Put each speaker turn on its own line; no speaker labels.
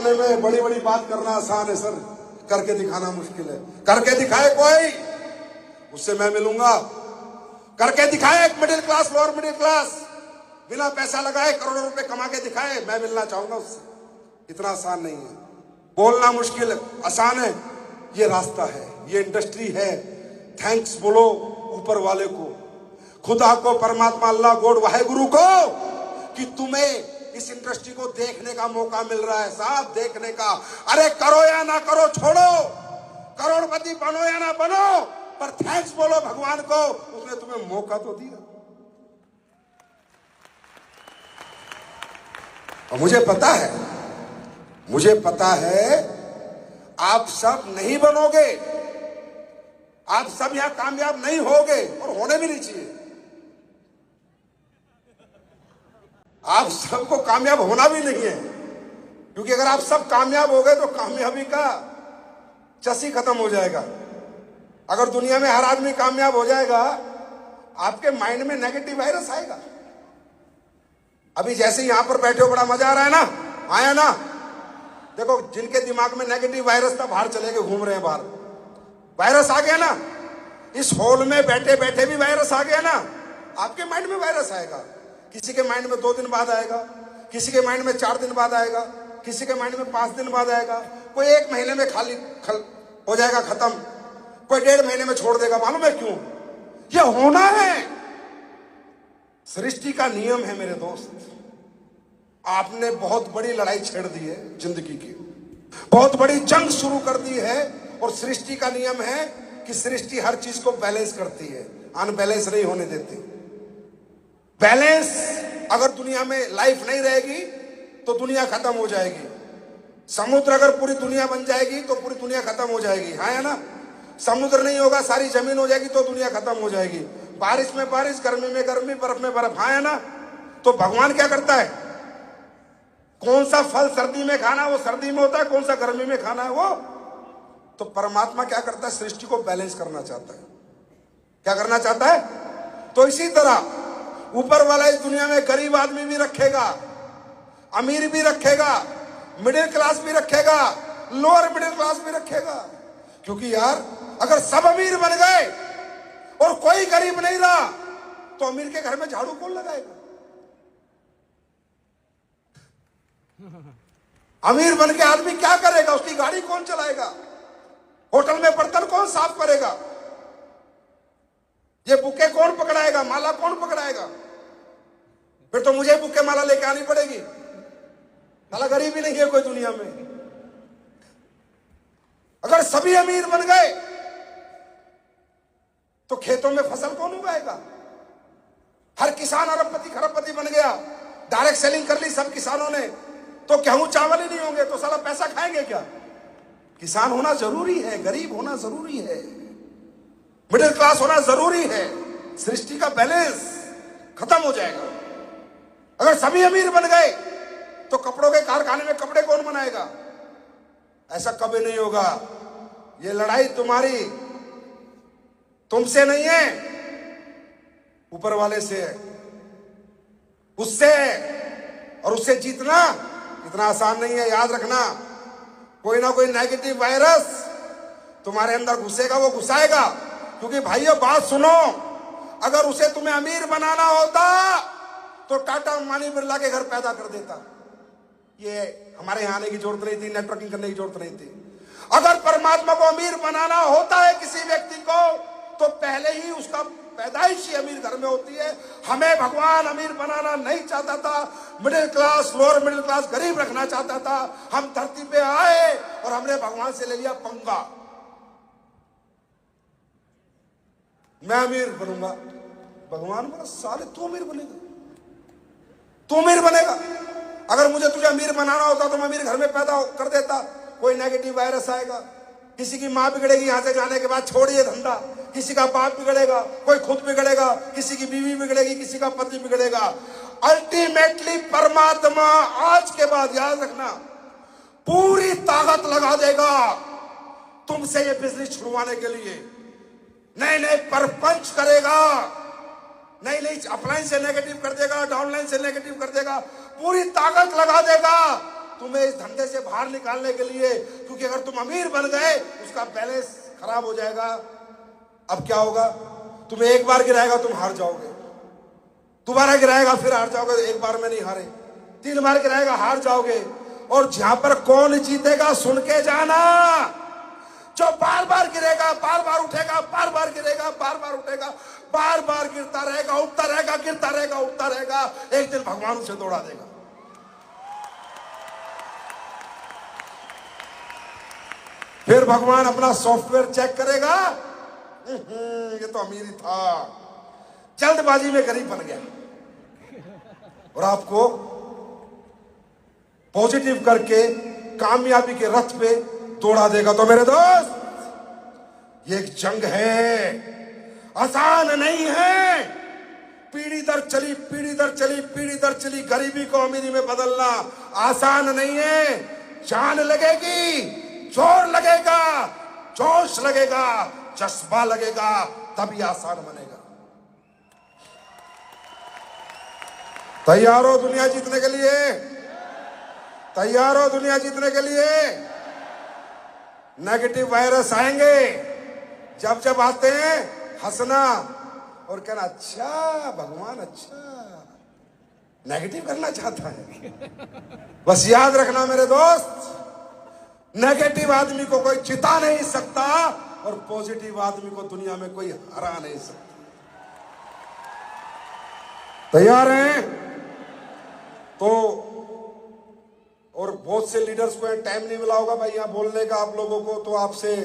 जमाने में बड़ी बड़ी बात करना आसान है सर, करके दिखाना मुश्किल है। करके दिखाए कोई, उससे मैं मिलूंगा। करके दिखाए एक middle class, lower middle class, बिना पैसा लगाए करोड़ों रुपए कमा के दिखाए, मैं मिलना चाहूंगा उससे। इतना आसान नहीं है। बोलना मुश्किल है, आसान है। ये रास्ता है, ये इंडस्ट्री है। थैंक्स बोलो ऊपर वाले को, खुदा को, परमात्मा, अल्लाह, गॉड, वाहेगुरु को, कि तुम्हें इस इंडस्ट्री को देखने का मौका मिल रहा है साहब, देखने का। अरे करो या ना करो, छोड़ो, करोड़पति बनो या ना बनो, पर थैंक्स बोलो भगवान को, उसने तुम्हें मौका तो दिया। और मुझे पता है आप सब नहीं बनोगे, आप सब यहां कामयाब नहीं होगे, और होने भी नहीं चाहिए। आप सबको कामयाब होना भी नहीं है, क्योंकि अगर आप सब कामयाब हो गए तो कामयाबी का चस्सी खत्म हो जाएगा। अगर दुनिया में हर आदमी कामयाब हो जाएगा, आपके माइंड में नेगेटिव वायरस आएगा। अभी जैसे यहां पर बैठे हो, बड़ा मजा आ रहा है ना, आया ना? देखो, जिनके दिमाग में नेगेटिव वायरस था, बाहर चले गए, घूम रहे हैं बाहर। वायरस आ गया ना, इस हॉल में बैठे बैठे भी वायरस आ गया ना, आपके माइंड में वायरस आएगा। किसी के माइंड में 2 दिन बाद आएगा, किसी के माइंड में 4 दिन बाद आएगा, किसी के माइंड में 5 दिन बाद आएगा, कोई 1 महीने में हो जाएगा खत्म, कोई 1.5 महीने में छोड़ देगा। मालूम है क्यों? ये होना है, सृष्टि का नियम है मेरे दोस्त। आपने बहुत बड़ी लड़ाई छेड़ दी है जिंदगी की, बहुत बड़ी जंग शुरू कर दी है, और सृष्टि का नियम है कि सृष्टि हर चीज को बैलेंस करती है, अनबैलेंस नहीं होने देती। बैलेंस, अगर दुनिया में लाइफ नहीं रहेगी तो दुनिया खत्म हो जाएगी। समुद्र अगर पूरी दुनिया बन जाएगी तो पूरी दुनिया खत्म हो जाएगी, हाँ या ना? समुद्र नहीं होगा, सारी जमीन हो जाएगी तो दुनिया खत्म हो जाएगी। बारिश में बारिश, गर्मी में गर्मी, बर्फ में बर्फ, हाँ या ना? तो भगवान क्या करता है? कौन सा फल सर्दी में खाना है वो सर्दी में होता है, कौन सा गर्मी में खाना है वो। तो परमात्मा क्या करता है? सृष्टि को बैलेंस करना चाहता है। क्या करना चाहता है? तो इसी तरह ऊपर वाला इस दुनिया में गरीब आदमी भी रखेगा, अमीर भी रखेगा, मिडिल क्लास भी रखेगा, लोअर मिडिल क्लास भी रखेगा। क्योंकि यार, अगर सब अमीर बन गए और कोई गरीब नहीं रहा, तो अमीर के घर में झाड़ू कौन लगाएगा? अमीर बन के आदमी क्या करेगा? उसकी गाड़ी कौन चलाएगा? होटल में बर्तन कौन साफ करेगा? ये बुके कौन पकड़ाएगा? माला कौन पकड़ाएगा? फिर तो मुझे बुके माला लेके आनी पड़ेगी। साला गरीब ही नहीं है कोई दुनिया में। अगर सभी अमीर बन गए तो खेतों में फसल कौन उगाएगा? हर किसान अरबपति खरबपति बन गया, डायरेक्ट सेलिंग कर ली सब किसानों ने, तो गेहूं चावल ही नहीं होंगे, तो साला पैसा खाएंगे क्या? किसान होना जरूरी है, गरीब होना जरूरी है, मिडिल क्लास होना जरूरी है। सृष्टि का बैलेंस खत्म हो जाएगा। अगर सभी अमीर बन गए तो कपड़ों के कारखाने में कपड़े कौन बनाएगा? ऐसा कभी नहीं होगा। ये लड़ाई तुम्हारी तुमसे नहीं है, ऊपर वाले से है, उससे। और उससे जीतना इतना आसान नहीं है, याद रखना। कोई ना कोई नेगेटिव वायरस तुम्हारे अंदर घुसेगा, वो घुसाएगा। क्योंकि भाइयों बात सुनो, अगर उसे तुम्हें अमीर बनाना होता तो टाटा अंबानी बिरला के घर पैदा कर देता। ये हमारे यहां आने की जरूरत नहीं थी, नेटवर्किंग करने की जरूरत नहीं थी। अगर परमात्मा को अमीर बनाना होता है किसी व्यक्ति को, तो पहले ही उसका पैदाइश ही अमीर घर में होती है। हमें भगवान अमीर बनाना नहीं चाहता था, middle class, lower middle class, गरीब रखना चाहता था। हम धरती पे आए और हमने भगवान से ले लिया पंगा, मैं अमीर बनूंगा। भगवान बोला साले तू अमीर बनेगा, तू अमीर बनेगा। अगर मुझे तुझे अमीर बनाना होता तो मैं अमीर घर में पैदा कर देता। कोई नेगेटिव वायरस आएगा, किसी की मां बिगड़ेगी यहां से जाने के बाद, छोड़िए धंधा, किसी का बाप बिगड़ेगा, कोई खुद बिगड़ेगा, किसी की बीवी बिगड़ेगी, किसी का पति बिगड़ेगा। अल्टीमेटली परमात्मा आज के बाद, याद रखना, पूरी ताकत लगा देगा तुमसे ये बिजनेस छुड़वाने के लिए। नए नए परपंच करेगा, नई नई अपलाइन से नेगेटिव कर देगा, डाउनलाइन से नेगेटिव कर देगा, पूरी ताकत लगा देगा। तुम्हें इस धंधे से बाहर निकालने के लिए, क्योंकि अगर तुम अमीर बन गए उसका बैलेंस खराब हो जाएगा। अब क्या होगा, तुम्हें एक बार गिराएगा तुम हार जाओगे, दोबारा गिराएगा फिर हार जाओगे, एक बार में नहीं हारे, 3 बार गिराएगा हार जाओगे। और जहां पर कौन जीतेगा सुन के जाना, जो बार बार गिरेगा, बार बार उठेगा, बार बार गिरेगा, बार बार उठेगा, बार बार गिरता रहेगा, उठता रहेगा, गिरता रहेगा, उठता रहेगा, एक दिन भगवान उसे दौड़ा देगा। फिर भगवान अपना सॉफ्टवेयर चेक करेगा, ये तो अमीर ही था, जल्दबाजी में गरीब बन गया, और आपको पॉजिटिव करके कामयाबी के रथ पे दौड़ा देगा। तो मेरे दोस्त, ये एक जंग है, आसान नहीं है। पीढ़ी दर चली, पीढ़ी दर चली, पीढ़ी दर चली गरीबी को अमीरी में बदलना आसान नहीं है। जान लगेगी, जोर लगेगा, जोश लगेगा, जज्बा लगेगा, तभी आसान बनेगा। तैयार हो दुनिया जीतने के लिए? तैयार हो दुनिया जीतने के लिए? नेगेटिव वायरस आएंगे, जब जब आते हैं हंसना और कहना, अच्छा भगवान अच्छा नेगेटिव करना चाहता है। बस याद रखना मेरे दोस्त, नेगेटिव आदमी को कोई जिता नहीं सकता और पॉजिटिव आदमी को दुनिया में कोई हरा नहीं सकता। तैयार हैं? तो और बहुत से लीडर्स को टाइम नहीं मिला होगा भाई यहाँ बोलने का आप लोगों को, तो आपसे